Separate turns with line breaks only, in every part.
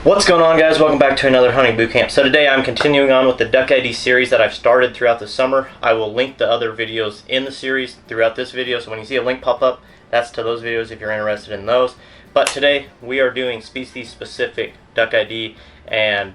What's going on, guys? Welcome back to another hunting boot camp. So today I'm continuing on with the Duck ID series that I've started throughout the summer. I will link the other videos in the series throughout this video, so when you see a link pop up, that's to those videos if you're interested in those. But today we are doing species specific Duck ID, and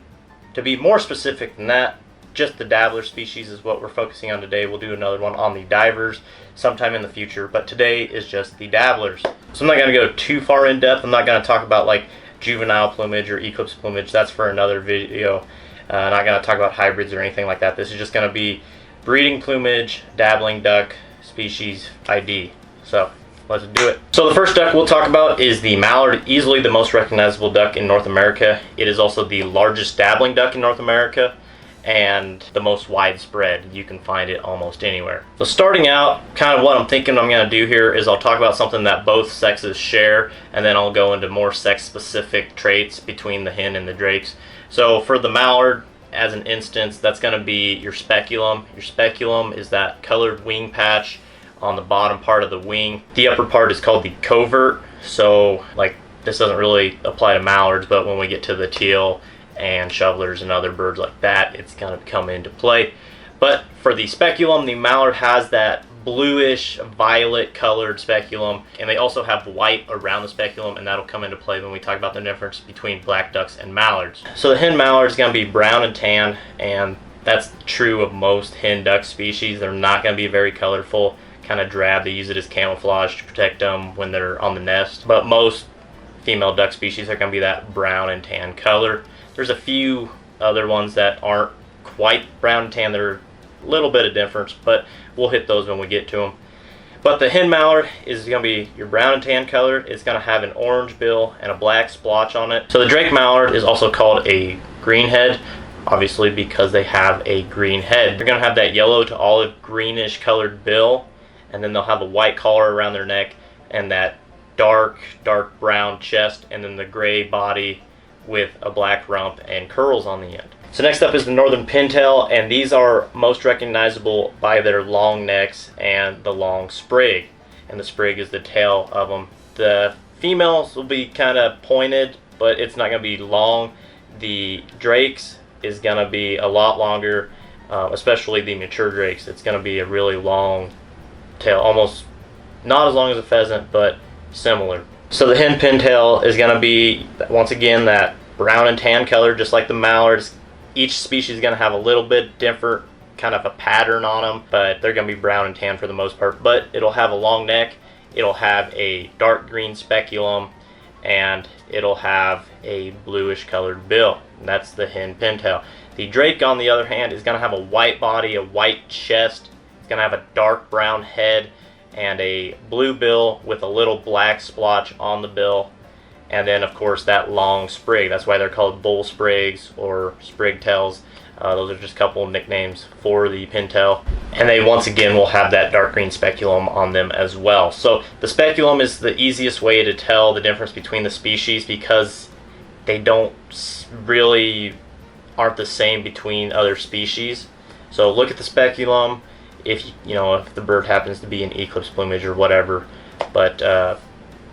to be more specific than that, just the dabbler species is what we're focusing on today. We'll do another one on the divers sometime in the future, but today is just the dabblers. So I'm not going to go too far in depth. I'm not going to talk about like juvenile plumage or eclipse plumage. That's for another video. Not going to talk about hybrids or anything like that. This is just going to be breeding plumage, dabbling duck species ID. So let's do it. So the first duck we'll talk about is the mallard, easily the most recognizable duck in North America. It is also the largest dabbling duck in North America and the most widespread. You can find it almost anywhere. So starting out, kind of what I'm thinking I'm going to do here is I'll talk about something that both sexes share, and then I'll go into more sex-specific traits between the hen and the drakes. So for the mallard, as an instance, that's going to be your speculum. Your speculum is that colored wing patch on the bottom part of the wing. The upper part is called the covert. So like, this doesn't really apply to mallards, but when we get to the teal and shovelers and other birds like that, it's going to come into play. But for the speculum, the mallard has that bluish violet colored speculum, and they also have white around the speculum, and that'll come into play when we talk about the difference between black ducks and mallards. So the hen mallard is going to be brown and tan, and that's true of most hen duck species. They're not going to be very colorful, kind of drab. They use it as camouflage to protect them when they're on the nest, but most female duck species are going to be that brown and tan color. There's a few other ones that aren't quite brown and tan. They're a little bit of difference, but we'll hit those when we get to them. But the hen mallard is going to be your brown and tan color. It's going to have an orange bill and a black splotch on it. So the drake mallard is also called a green head, obviously because they have a green head. They're going to have that yellow to olive greenish colored bill, and then they'll have a white collar around their neck and that dark brown chest, and then the gray body with a black rump and curls on the end. So next up is the northern pintail, and these are most recognizable by their long necks and the long sprig. And the sprig is the tail of them. The females will be kind of pointed, but it's not going to be long. The drakes is going to be a lot longer, especially the mature drakes. It's going to be a really long tail, almost not as long as a pheasant, but similar. So the hen pintail is going to be, once again, that brown and tan color, just like the mallards. Each species is going to have a little bit different kind of a pattern on them, but they're going to be brown and tan for the most part. But it'll have a long neck, it'll have a dark green speculum, and it'll have a bluish colored bill. And that's the hen pintail. The drake, on the other hand, is going to have a white body, a white chest. It's going to have a dark brown head and a blue bill with a little black splotch on the bill, and then of course that long sprig. That's why they're called bull sprigs or sprig tails. Those are just a couple of nicknames for the pintail, and they once again will have that dark green speculum on them as well. So the speculum is the easiest way to tell the difference between the species, because they don't really aren't the same between other species. So look at the speculum. If if the bird happens to be in eclipse plumage or whatever, but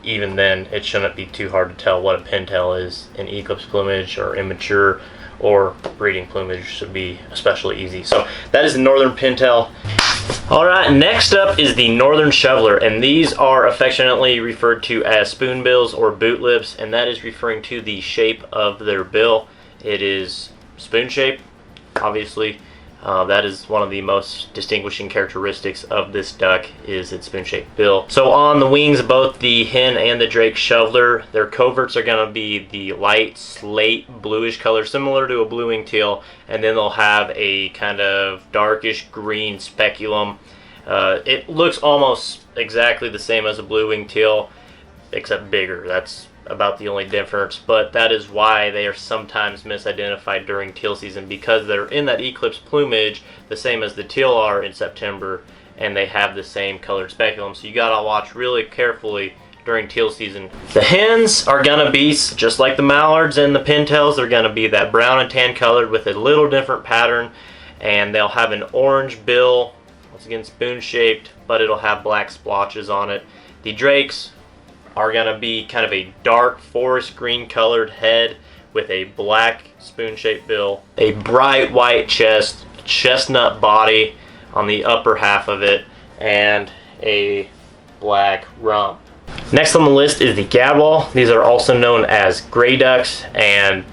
even then it shouldn't be too hard to tell what a pintail is in eclipse plumage, or immature or breeding plumage should be especially easy. So that is the northern pintail. Alright, next up is the northern shoveler, and these are affectionately referred to as spoonbills or boot lips, and that is referring to the shape of their bill. It is spoon shaped, obviously. That is one of the most distinguishing characteristics of this duck, is its spoon-shaped bill. So on the wings of both the hen and the drake shoveler, their coverts are going to be the light slate bluish color, similar to a blue-winged teal, and then they'll have a kind of darkish green speculum. It looks almost exactly the same as a blue-winged teal, except bigger. That's about the only difference, but that is why they are sometimes misidentified during teal season, because they're in that eclipse plumage the same as the teal are in September, and they have the same colored speculum. So you gotta watch really carefully during teal season. The hens are gonna be just like the mallards and the pintails. They're gonna be that brown and tan colored with a little different pattern, and they'll have an orange bill, once again spoon shaped, but it'll have black splotches on it. The drakes are going to be kind of a dark forest green colored head with a black spoon-shaped bill, a bright white chest, chestnut body on the upper half of it, and a black rump. Next on the list is the Gadwall. These are also known as gray ducks, and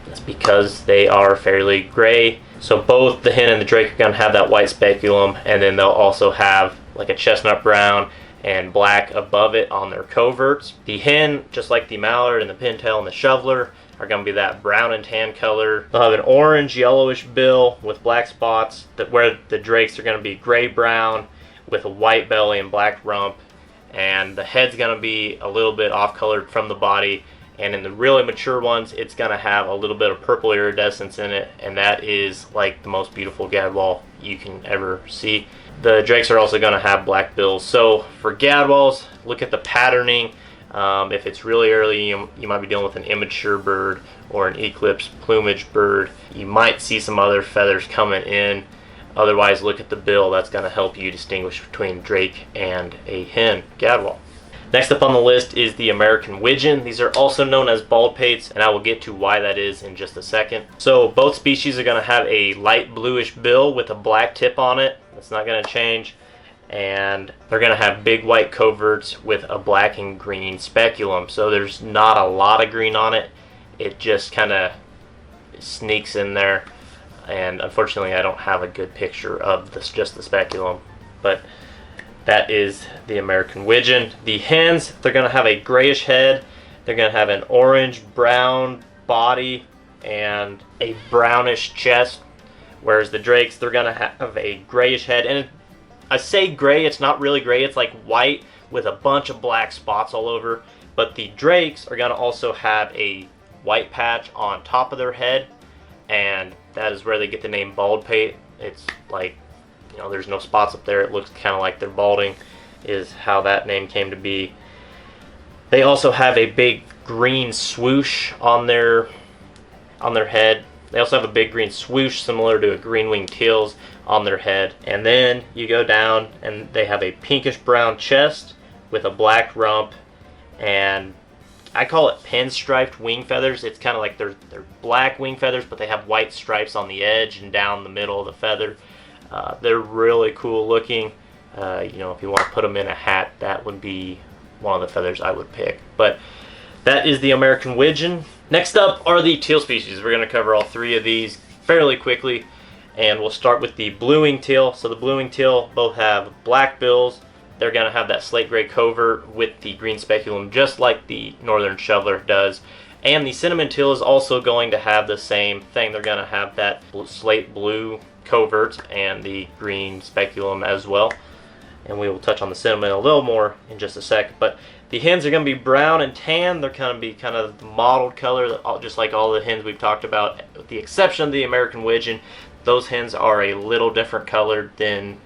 that's because they are fairly gray. So both the hen and the drake are going to have that white speculum, and then they'll also have like a chestnut brown and black above it on their coverts. The hen, just like the mallard and the pintail and the shoveler, are going to be that brown and tan color. They'll have an orange yellowish bill with black spots, where the drakes are going to be gray brown with a white belly and black rump, and the head's going to be a little bit off colored from the body, and in the really mature ones it's going to have a little bit of purple iridescence in it, and that is like the most beautiful Gadwall you can ever see. The drakes are also going to have black bills. So for Gadwalls, look at the patterning. If it's really early, you might be dealing with an immature bird or an eclipse plumage bird. You might see some other feathers coming in. Otherwise, look at the bill. That's going to help you distinguish between drake and a hen Gadwall. Next up on the list is the American wigeon. These are also known as baldpates, and I will get to why that is in just a second. So both species are going to have a light bluish bill with a black tip on it. That's not going to change. And they're going to have big white coverts with a black and green speculum. So there's not a lot of green on it. It just kind of sneaks in there. And unfortunately, I don't have a good picture of this, just the speculum. But that is the American wigeon. The hens, they're going to have a grayish head. They're going to have an orange-brown body and a brownish chest. Whereas the drakes, they're going to have a grayish head. And I say gray, it's not really gray. It's like white with a bunch of black spots all over. But the drakes are going to also have a white patch on top of their head. And that is where they get the name baldpate. It's like, you know, there's no spots up there. It looks kind of like they're balding, is how that name came to be. They also have a big green swoosh on their head. They also have a big green swoosh similar to a green-winged teal's on their head. And then you go down and they have a pinkish brown chest with a black rump, and I call it pinstriped wing feathers. It's kind of like they're black wing feathers, but they have white stripes on the edge and down the middle of the feather. They're really cool looking. You know, if you want to put them in a hat, that would be one of the feathers I would pick. But that is the American wigeon. Next up are the teal species. We're going to cover all three of these fairly quickly, and we'll start with the blue-winged teal. So the blue-winged teal both have black bills. They're going to have that slate gray covert with the green speculum, just like the northern shoveler does. And the cinnamon teal is also going to have the same thing. They're going to have that slate blue covert and the green speculum as well. And we will touch on the cinnamon a little more in just a sec. But the hens are going to be brown and tan. They're going to be kind of mottled color, just like all the hens we've talked about, with the exception of the American wigeon. Those hens are a little different colored than,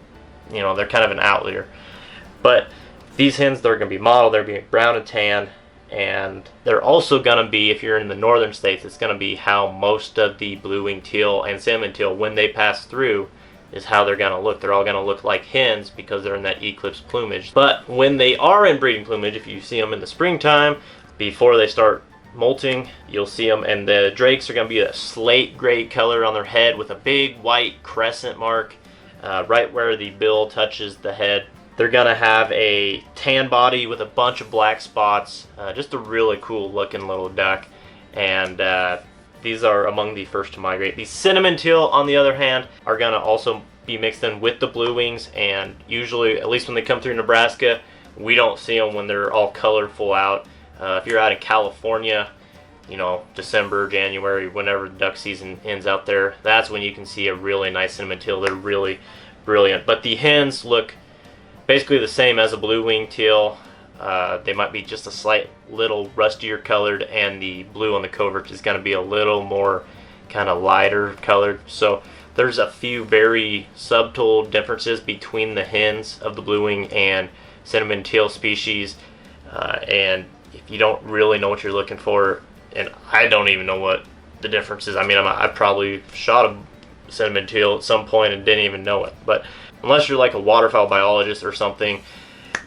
you know, they're kind of an outlier. But these hens, they're going to be mottled. They're going to be brown and tan. And they're also going to be, if you're in the northern states, it's going to be how most of the blue-winged teal and cinnamon teal, when they pass through, is how they're going to look. They're all going to look like hens because they're in that eclipse plumage. But when they are in breeding plumage, if you see them in the springtime, before they start molting, you'll see them. And the drakes are going to be a slate gray color on their head with a big white crescent mark right where the bill touches the head. They're going to have a tan body with a bunch of black spots. Just a really cool looking little duck. And these are among the first to migrate. The cinnamon teal, on the other hand, are going to also be mixed in with the blue wings. And usually, at least when they come through Nebraska, we don't see them when they're all colorful out. If you're out in California, you know, December, January, whenever the duck season ends out there, that's when you can see a really nice cinnamon teal. They're really brilliant. But the hens look basically the same as a blue-winged teal. They might be just a slight little rustier colored, and the blue on the covert is going to be a little more kind of lighter colored. So there's a few very subtle differences between the hens of the blue-wing and cinnamon teal species. And if you don't really know what you're looking for, and I don't even know what the difference is. I mean, I probably shot a cinnamon teal at some point and didn't even know it. But unless you're like a waterfowl biologist or something,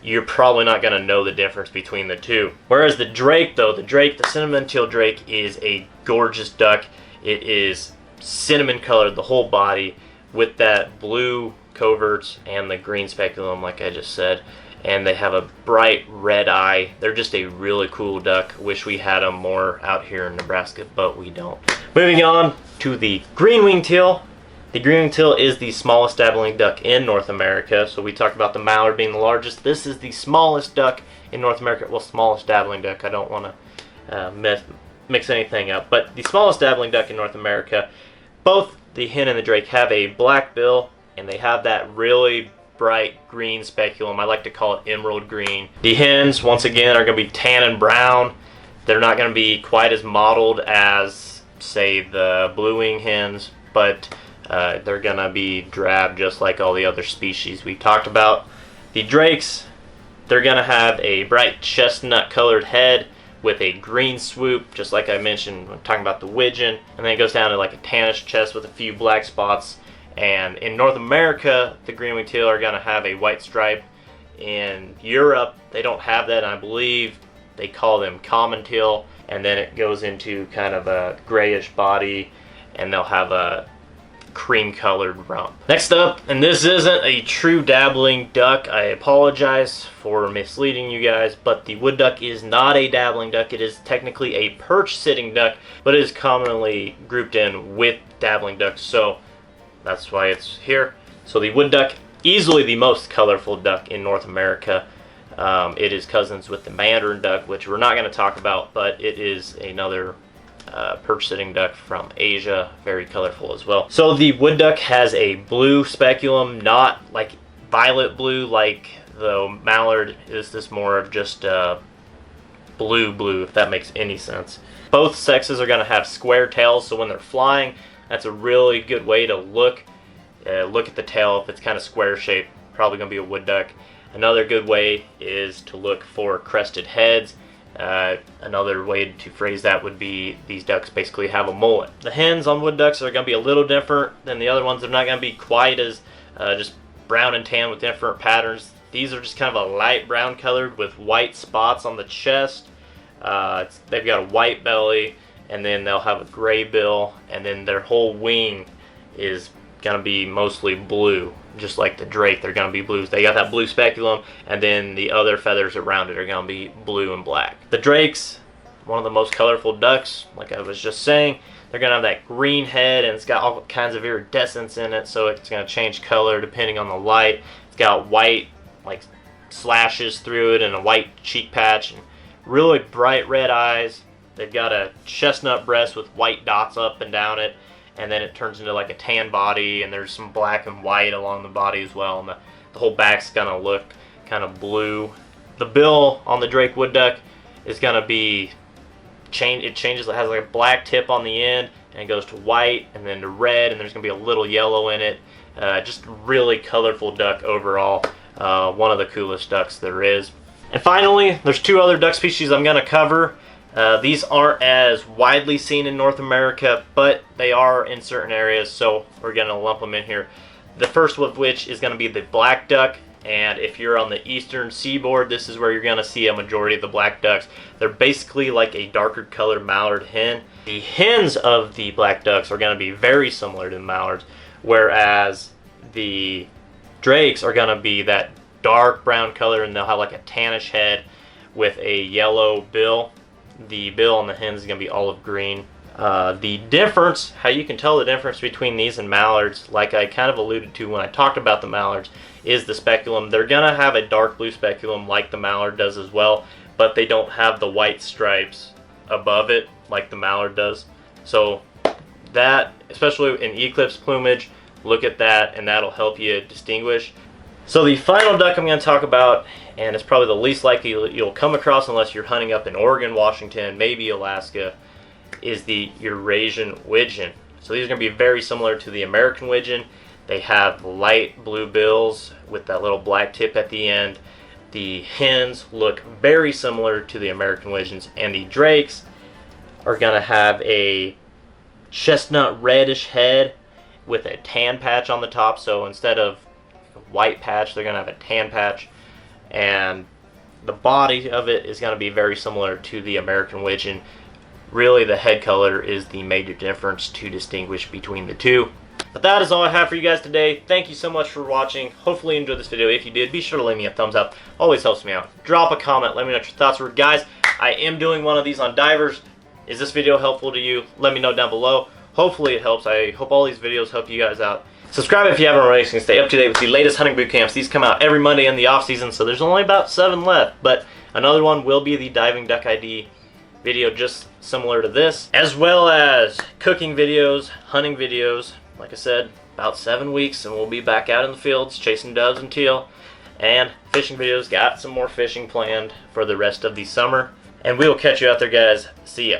you're probably not going to know the difference between the two. Whereas the drake, though, the cinnamon teal drake, is a gorgeous duck. It is cinnamon colored, the whole body, with that blue coverts and the green speculum, like I just said. And they have a bright red eye. They're just a really cool duck. Wish we had them more out here in Nebraska, but we don't. Moving on to the green-winged teal. The green-winged teal is the smallest dabbling duck in North America. So we talked about the mallard being the largest. This is the smallest duck in North America. Well, smallest dabbling duck. I don't want to mix anything up. But the smallest dabbling duck in North America. Both the hen and the drake have a black bill, and they have that really bright green speculum. I like to call it emerald green. The hens, once again, are going to be tan and brown. They're not going to be quite as mottled as, say, the blue wing hens, but they're going to be drab just like all the other species we talked about. The drakes, they're going to have a bright chestnut colored head with a green swoop, just like I mentioned when talking about the wigeon, and then it goes down to like a tannish chest with a few black spots. And in North America, the green-winged teal are going to have a white stripe. In Europe, they don't have that. I believe they call them common teal. And then it goes into kind of a grayish body, and they'll have a cream-colored rump. Next up, and this isn't a true dabbling duck. I apologize for misleading you guys, but the wood duck is not a dabbling duck. It is technically a perch-sitting duck, but it is commonly grouped in with dabbling ducks. So that's why it's here. So the wood duck, easily the most colorful duck in North America. It is cousins with the mandarin duck, which we're not going to talk about, but it is another perch-sitting duck from Asia, very colorful as well. So the wood duck has a blue speculum, not like violet blue like the mallard. Is this more of just blue, if that makes any sense. Both sexes are going to have square tails, so when they're flying, that's a really good way to look at the tail. If it's kind of square shaped, probably going to be a wood duck. Another good way is to look for crested heads. Another way to phrase that would be these ducks basically have a mullet. The hens on wood ducks are going to be a little different than the other ones. They're not going to be quite as just brown and tan with different patterns. These are just kind of a light brown colored with white spots on the chest. They've got a white belly, and then they'll have a gray bill, and then their whole wing is going to be mostly blue, just like the drake. They're going to be blues. They got that blue speculum, and then the other feathers around it are going to be blue and black. The drakes, one of the most colorful ducks, like I was just saying. They're going to have that green head, and it's got all kinds of iridescence in it, so it's going to change color depending on the light. It's got white like slashes through it and a white cheek patch, and really bright red eyes. They've got a chestnut breast with white dots up and down it, and then it turns into like a tan body, and there's some black and white along the body as well, and the whole back's gonna look kind of blue. The bill on the drake wood duck is gonna be it changes. It has like a black tip on the end, and it goes to white and then to red, and there's gonna be a little yellow in it. Just really colorful duck overall. One of the coolest ducks there is. And finally, there's two other duck species I'm gonna cover. These aren't as widely seen in North America, but they are in certain areas, so we're going to lump them in here. The first of which is going to be the black duck, and if you're on the eastern seaboard, this is where you're going to see a majority of the black ducks. They're basically like a darker colored mallard hen. The hens of the black ducks are going to be very similar to the mallards, whereas the drakes are going to be that dark brown color, and they'll have like a tannish head with a yellow bill. The bill on the hens is going to be olive green. The difference, how you can tell the difference between these and mallards, like I kind of alluded to when I talked about the mallards, is the speculum. They're going to have a dark blue speculum like the mallard does as well, but they don't have the white stripes above it like the mallard does. So that, especially in eclipse plumage, look at that, and that'll help you distinguish. So the final duck I'm going to talk about, and it's probably the least likely you'll come across unless you're hunting up in Oregon, Washington, maybe Alaska, is the Eurasian wigeon. So these are going to be very similar to the American wigeon. They have light blue bills with that little black tip at the end. The hens look very similar to the American wigeons, and the drakes are going to have a chestnut reddish head with a tan patch on the top. So instead of white patch, they're going to have a tan patch, and the body of it is going to be very similar to the American wigeon. Really, the head color is the major difference to distinguish between the two. But that is all I have for you guys today. Thank you so much for watching. Hopefully you enjoyed this video. If you did, be sure to leave me a thumbs up. Always helps me out. Drop a comment. Let me know what your thoughts were. Guys, I am doing one of these on divers. Is this video helpful to you? Let me know down below. Hopefully it helps. I hope all these videos help you guys out. Subscribe if you haven't already, so you can stay up to date with the latest hunting boot camps. These come out every Monday in the off season, so there's only about 7 left. But another one will be the diving duck ID video, just similar to this, as well as cooking videos, hunting videos. Like I said, about 7 weeks, and we'll be back out in the fields chasing doves and teal. And fishing videos. Got some more fishing planned for the rest of the summer. And we will catch you out there, guys. See ya.